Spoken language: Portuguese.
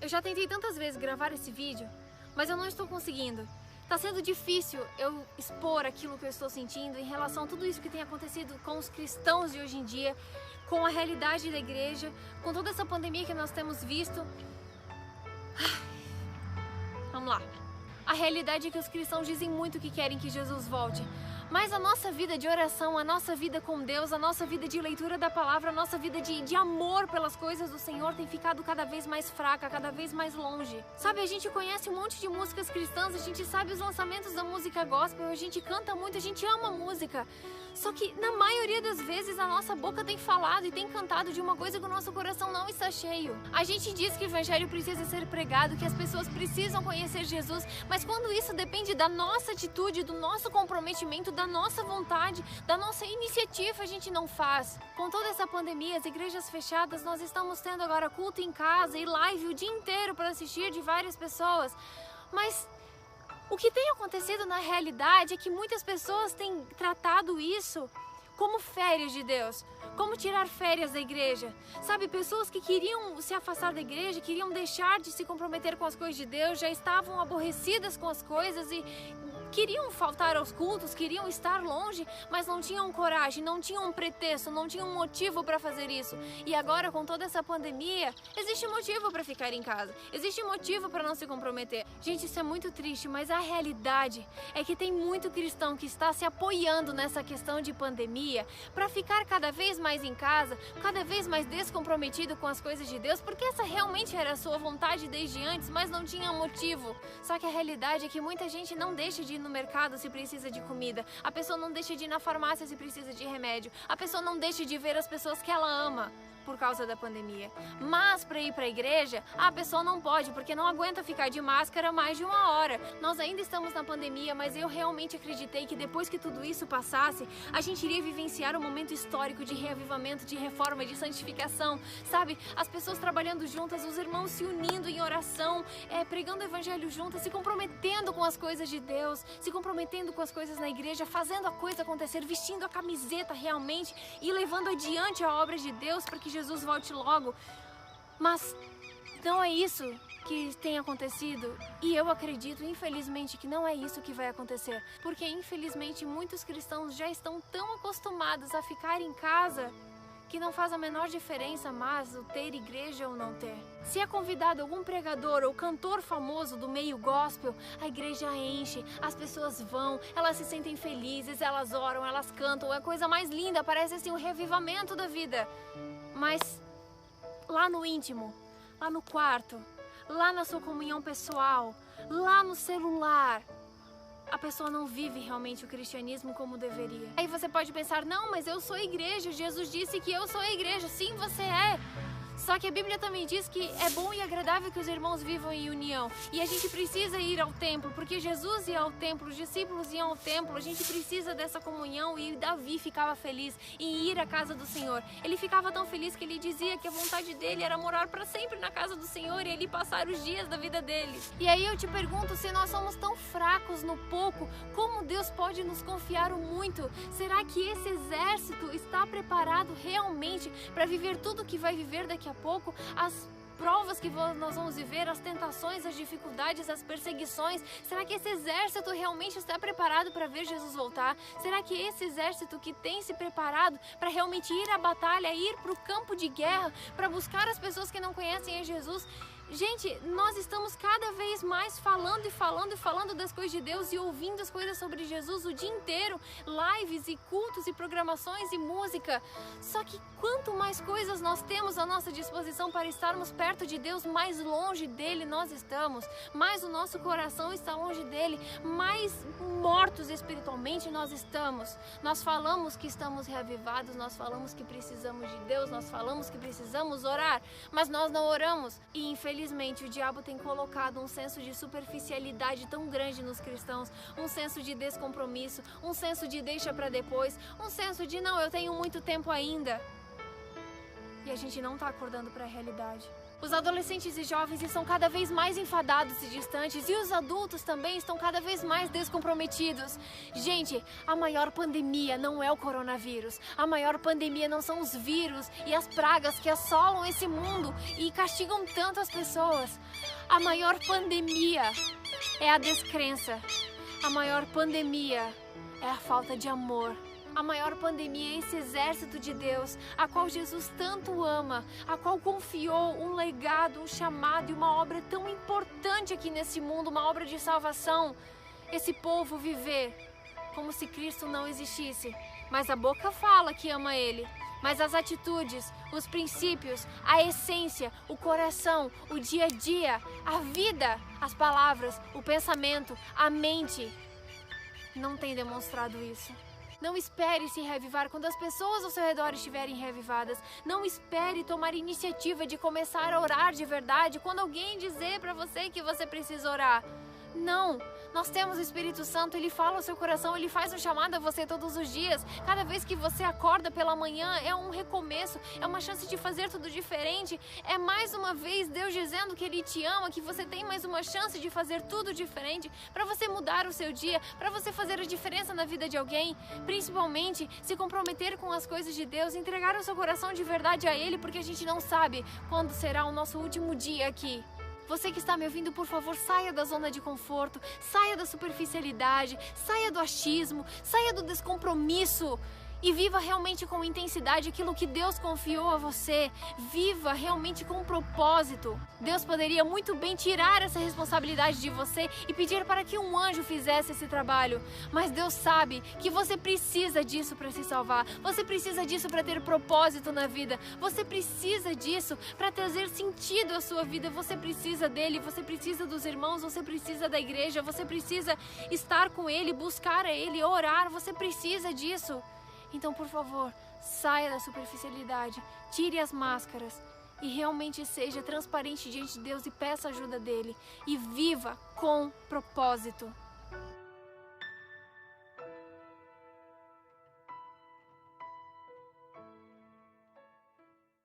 Eu já tentei tantas vezes gravar esse vídeo, mas eu não estou conseguindo. Tá sendo difícil eu expor aquilo que eu estou sentindo em relação a tudo isso que tem acontecido com os cristãos de hoje em dia, com a realidade da igreja, com toda essa pandemia que nós temos visto. Vamos lá. A realidade é que os cristãos dizem muito que querem que Jesus volte. Mas a nossa vida de oração, a nossa vida com Deus, a nossa vida de leitura da palavra, a nossa vida de amor pelas coisas do Senhor tem ficado cada vez mais fraca, cada vez mais longe. Sabe, a gente conhece um monte de músicas cristãs, a gente sabe os lançamentos da música gospel, a gente canta muito, a gente ama música. Só que na maioria das vezes a nossa boca tem falado e tem cantado de uma coisa que o nosso coração não está cheio. A gente diz que o evangelho precisa ser pregado, que as pessoas precisam conhecer Jesus, mas quando isso depende da nossa atitude, do nosso comprometimento, da nossa vontade, da nossa iniciativa, a gente não faz. Com toda essa pandemia, as igrejas fechadas, nós estamos tendo agora culto em casa e live o dia inteiro para assistir de várias pessoas. Mas o que tem acontecido na realidade é que muitas pessoas têm tratado isso como férias de Deus, como tirar férias da igreja. Sabe, pessoas que queriam se afastar da igreja, queriam deixar de se comprometer com as coisas de Deus, já estavam aborrecidas com as coisas e queriam faltar aos cultos, queriam estar longe, mas não tinham coragem, não tinham um pretexto, não tinham um motivo para fazer isso. E agora, com toda essa pandemia, existe motivo para ficar em casa, existe motivo para não se comprometer. Gente, isso é muito triste, mas a realidade é que tem muito cristão que está se apoiando nessa questão de pandemia para ficar cada vez mais em casa, cada vez mais descomprometido com as coisas de Deus, porque essa realmente era a sua vontade desde antes, mas não tinha motivo. Só que a realidade é que muita gente não deixa de ir no mercado se precisa de comida, a pessoa não deixa de ir na farmácia se precisa de remédio, a pessoa não deixa de ver as pessoas que ela ama por causa da pandemia. Mas para ir para a igreja, a pessoa não pode, porque não aguenta ficar de máscara mais de 1 hora. Nós ainda estamos na pandemia, mas eu realmente acreditei que depois que tudo isso passasse, a gente iria vivenciar um momento histórico de reavivamento, de reforma, de santificação, sabe? As pessoas trabalhando juntas, os irmãos se unindo em oração, pregando o evangelho juntas, se comprometendo com as coisas de Deus, se comprometendo com as coisas na igreja, fazendo a coisa acontecer, vestindo a camiseta realmente e levando adiante a obra de Deus para que Jesus volte logo. Mas não é isso que tem acontecido, e eu acredito, infelizmente, que não é isso que vai acontecer, porque infelizmente muitos cristãos já estão tão acostumados a ficar em casa que não faz a menor diferença mais o ter igreja ou não ter. Se é convidado algum pregador ou cantor famoso do meio gospel, a igreja enche, as pessoas vão, elas se sentem felizes, elas oram, elas cantam, é a coisa mais linda, parece assim um revivamento da vida. Mas lá no íntimo, lá no quarto, lá na sua comunhão pessoal, lá no celular, a pessoa não vive realmente o cristianismo como deveria. Aí você pode pensar, não, mas eu sou a igreja, Jesus disse que eu sou a igreja. Sim, você é. Só que a Bíblia também diz que é bom e agradável que os irmãos vivam em união. E a gente precisa ir ao templo, porque Jesus ia ao templo, os discípulos iam ao templo. A gente precisa dessa comunhão e Davi ficava feliz em ir à casa do Senhor. Ele ficava tão feliz que ele dizia que a vontade dele era morar para sempre na casa do Senhor e ele passar os dias da vida dele. E aí eu te pergunto, se nós somos tão fracos no pouco, como Deus pode nos confiar o muito? Será que esse exército está preparado realmente para viver tudo que vai viver daqui a pouco, as provas que nós vamos viver, as tentações, as dificuldades, as perseguições? Será que esse exército realmente está preparado para ver Jesus voltar? Será que esse exército que tem se preparado para realmente ir à batalha, ir para o campo de guerra, para buscar as pessoas que não conhecem a Jesus? Gente, nós estamos cada vez mais falando e falando e falando das coisas de Deus e ouvindo as coisas sobre Jesus o dia inteiro, lives e cultos e programações e música. Só que quanto mais coisas nós temos à nossa disposição para estarmos perto de Deus, mais longe dele nós estamos, mais o nosso coração está longe dele, mais mortos espiritualmente nós estamos. Nós falamos que estamos reavivados, nós falamos que precisamos de Deus, nós falamos que precisamos orar, mas nós não oramos. E infelizmente o diabo tem colocado um senso de superficialidade tão grande nos cristãos, um senso de descompromisso, um senso de deixa para depois, um senso de não, eu tenho muito tempo ainda. E a gente não está acordando para a realidade. Os adolescentes e jovens estão cada vez mais enfadados e distantes, e os adultos também estão cada vez mais descomprometidos. Gente, a maior pandemia não é o coronavírus. A maior pandemia não são os vírus e as pragas que assolam esse mundo e castigam tanto as pessoas. A maior pandemia é a descrença. A maior pandemia é a falta de amor. A maior pandemia é esse exército de Deus, a qual Jesus tanto ama, a qual confiou um legado, um chamado e uma obra tão importante aqui nesse mundo, uma obra de salvação. Esse povo viver como se Cristo não existisse. Mas a boca fala que ama Ele. Mas as atitudes, os princípios, a essência, o coração, o dia a dia, a vida, as palavras, o pensamento, a mente, não tem demonstrado isso. Não espere se reavivar quando as pessoas ao seu redor estiverem reavivadas. Não espere tomar iniciativa de começar a orar de verdade quando alguém dizer para você que você precisa orar. Não, nós temos o Espírito Santo, Ele fala ao seu coração, Ele faz um chamado a você todos os dias. Cada vez que você acorda pela manhã é um recomeço, é uma chance de fazer tudo diferente. É mais uma vez Deus dizendo que Ele te ama, que você tem mais uma chance de fazer tudo diferente, para você mudar o seu dia, para você fazer a diferença na vida de alguém. Principalmente se comprometer com as coisas de Deus, entregar o seu coração de verdade a Ele, porque a gente não sabe quando será o nosso último dia aqui. Você que está me ouvindo, por favor, saia da zona de conforto, saia da superficialidade, saia do achismo, saia do descompromisso e viva realmente com intensidade aquilo que Deus confiou a você. Viva realmente com propósito. Deus poderia muito bem tirar essa responsabilidade de você e pedir para que um anjo fizesse esse trabalho. Mas Deus sabe que você precisa disso para se salvar. Você precisa disso para ter propósito na vida. Você precisa disso para trazer sentido à sua vida. Você precisa dele, você precisa dos irmãos, você precisa da igreja, você precisa estar com ele, buscar a ele, orar. Você precisa disso. Então, por favor, saia da superficialidade, tire as máscaras e realmente seja transparente diante de Deus e peça ajuda dele. E viva com propósito.